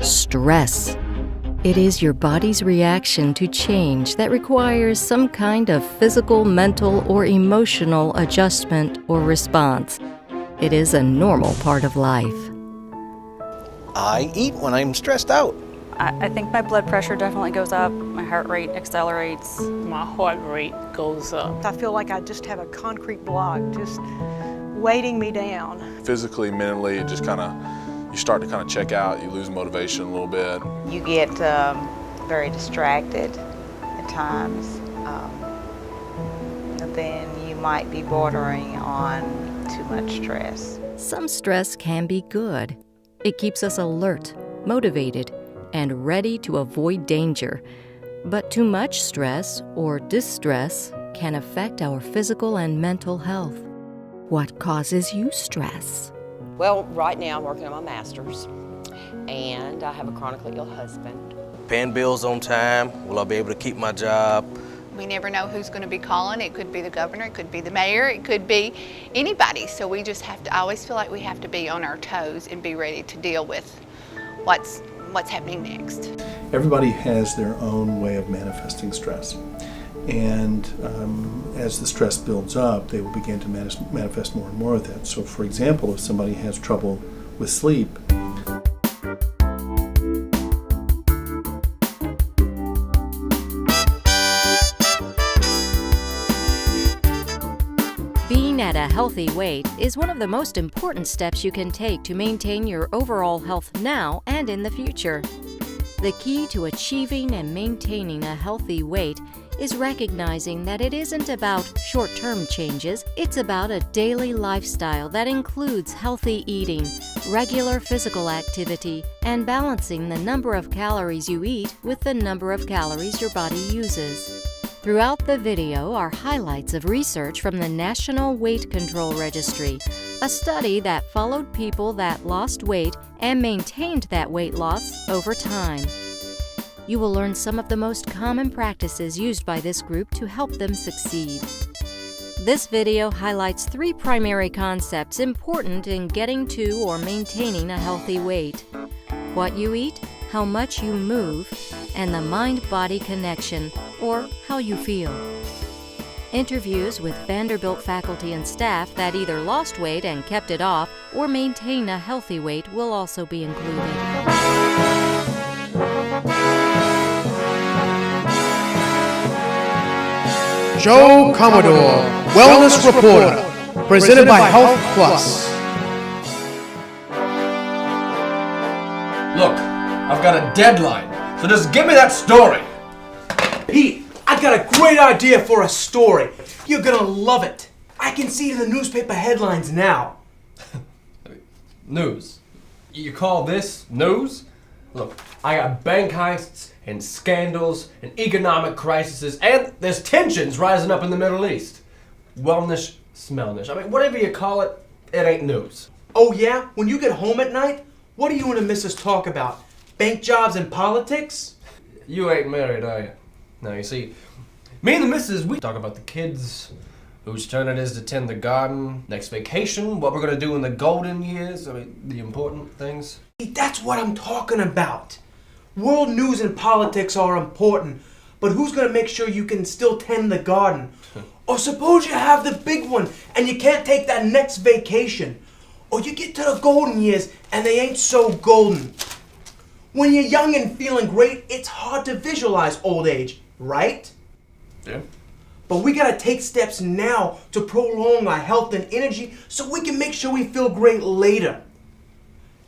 Stress. It is your body's reaction to change that requires some kind of physical, mental, or emotional adjustment or response. It is a normal part of life. I eat when I'm stressed out. I think my blood pressure definitely goes up, my heart rate accelerates. My heart rate goes up. I feel like I just have a concrete block just weighting me down. Physically, mentally, it just you start to kind of check out, you lose motivation a little bit. You get very distracted at times, and then you might be bordering on too much stress. Some stress can be good. It keeps us alert, motivated, and ready to avoid danger. But too much stress or distress can affect our physical and mental health. What causes you stress? Well, right now I'm working on my master's, and I have a chronically ill husband. Paying bills on time, will I be able to keep my job? We never know who's going to be calling. It could be the governor, it could be the mayor, it could be anybody. So we just have to, I always feel like we have to be on our toes and be ready to deal with what's happening next. Everybody has their own way of manifesting stress. And as the stress builds up, they will begin to manifest more and more of that. So for example, if somebody has trouble with sleep, Being at a healthy weight is one of the most important steps you can take to maintain your overall health now and in the future. The key to achieving and maintaining a healthy weight is recognizing that it isn't about short-term changes, it's about a daily lifestyle that includes healthy eating, regular physical activity, and balancing the number of calories you eat with the number of calories your body uses. Throughout the video are highlights of research from the National Weight Control Registry, a study that followed people that lost weight and maintained that weight loss over time. You will learn some of the most common practices used by this group to help them succeed. This video highlights 3 primary concepts important in getting to or maintaining a healthy weight: what you eat, how much you move, and the mind-body connection, or how you feel. Interviews with Vanderbilt faculty and staff that either lost weight and kept it off or maintain a healthy weight will also be included. Joe Commodore, Wellness Reporter, presented by Health Plus. Look, I've got a deadline, so just give me that story. Pete, I got a great idea for a story. You're gonna love it. I can see it in the newspaper headlines now. News? You call this news? Look, I got bank heists and scandals and economic crises, and there's tensions rising up in the Middle East. Wellness, smellness. I mean, whatever you call it, it ain't news. Oh yeah? When you get home at night, what do you and the missus talk about? Bank jobs and politics? You ain't married, are you? No, you see, me and the missus, we talk about the kids, whose turn it is to tend the garden, next vacation, what we're gonna do in the golden years, I mean, the important things. That's what I'm talking about. World news and politics are important, but who's gonna make sure you can still tend the garden? Or suppose you have the big one and you can't take that next vacation. Or you get to the golden years and they ain't so golden. When you're young and feeling great, it's hard to visualize old age, right? Yeah. But we gotta take steps now to prolong our health and energy so we can make sure we feel great later.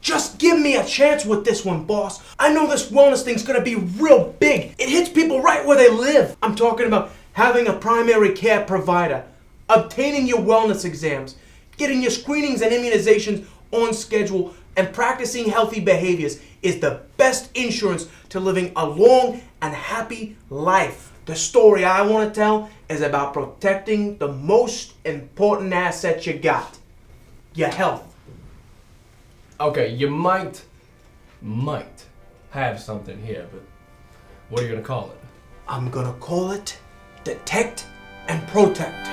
Just give me a chance with this one, boss. I know this wellness thing's gonna be real big. It hits people right where they live. I'm talking about having a primary care provider, obtaining your wellness exams, getting your screenings and immunizations on schedule, And practicing healthy behaviors is the best insurance to living a long and happy life. The story I want to tell is about protecting the most important asset you got, your health. Okay, you might have something here, but what are you gonna call it? I'm gonna call it Detect and Protect.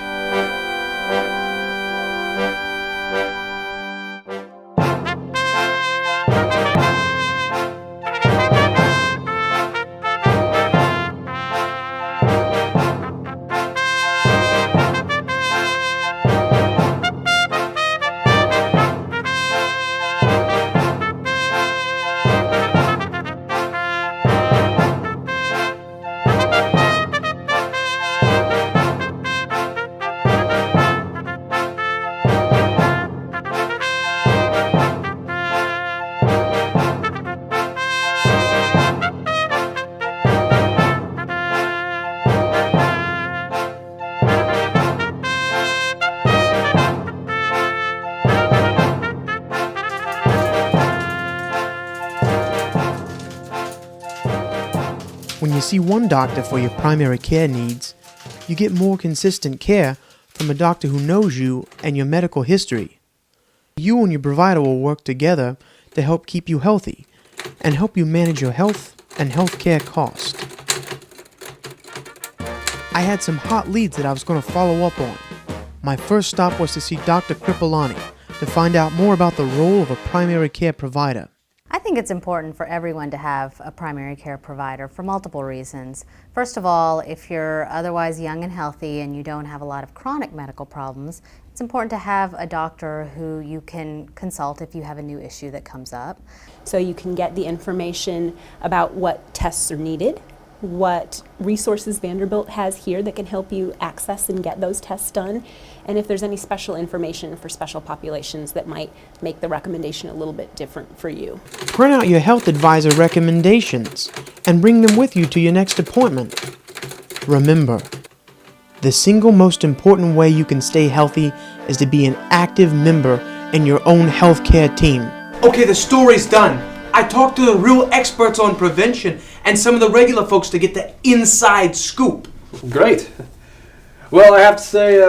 When you see one doctor for your primary care needs, you get more consistent care from a doctor who knows you and your medical history. You and your provider will work together to help keep you healthy and help you manage your health and healthcare costs. I had some hot leads that I was going to follow up on. My first stop was to see Dr. Kripalani to find out more about the role of a primary care provider. I think it's important for everyone to have a primary care provider for multiple reasons. First of all, if you're otherwise young and healthy and you don't have a lot of chronic medical problems, it's important to have a doctor who you can consult if you have a new issue that comes up. So you can get the information about what tests are needed, what resources Vanderbilt has here that can help you access and get those tests done, and if there's any special information for special populations that might make the recommendation a little bit different for you. Print out your health advisor recommendations and bring them with you to your next appointment. Remember, the single most important way you can stay healthy is to be an active member in your own healthcare team. Okay, the story's done. I talked to the real experts on prevention and some of the regular folks to get the inside scoop. Great. Well, I have to say,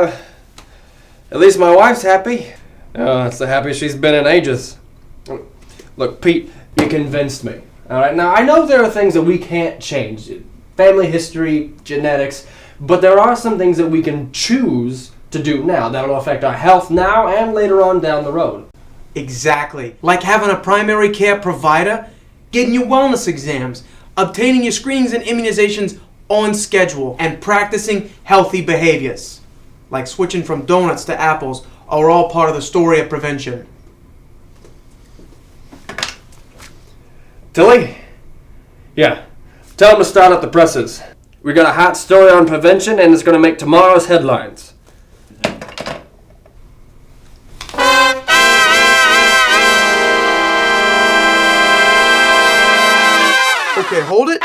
at least my wife's happy. That's the happiest she's been in ages. Look, Pete, you convinced me. All right, now I know there are things that we can't change. Family history, genetics, but there are some things that we can choose to do now that'll affect our health now and later on down the road. Exactly. Like having a primary care provider, getting your wellness exams, obtaining your screenings and immunizations on schedule, and practicing healthy behaviors, like switching from donuts to apples, are all part of the story of prevention. Tilly? Yeah. Tell them to start up the presses. We got a hot story on prevention and it's going to make tomorrow's headlines. Okay, hold it.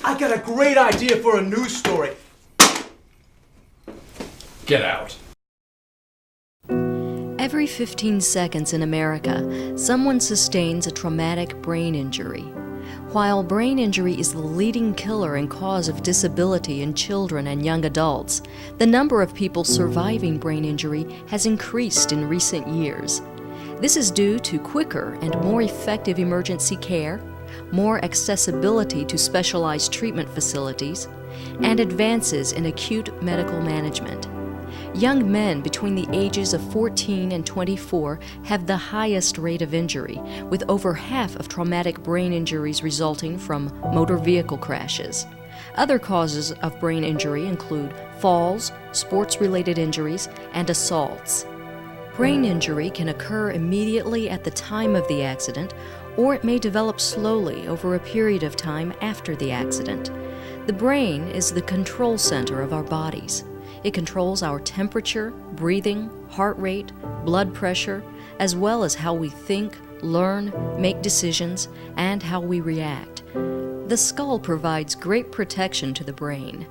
I got a great idea for a news story. Get out. Every 15 seconds in America, someone sustains a traumatic brain injury. While brain injury is the leading killer and cause of disability in children and young adults, the number of people surviving brain injury has increased in recent years. This is due to quicker and more effective emergency care, more accessibility to specialized treatment facilities, and advances in acute medical management. Young men between the ages of 14 and 24 have the highest rate of injury, with over half of traumatic brain injuries resulting from motor vehicle crashes. Other causes of brain injury include falls, sports-related injuries, and assaults. Brain injury can occur immediately at the time of the accident, or it may develop slowly over a period of time after the accident. The brain is the control center of our bodies. It controls our temperature, breathing, heart rate, blood pressure, as well as how we think, learn, make decisions, and how we react. The skull provides great protection to the brain.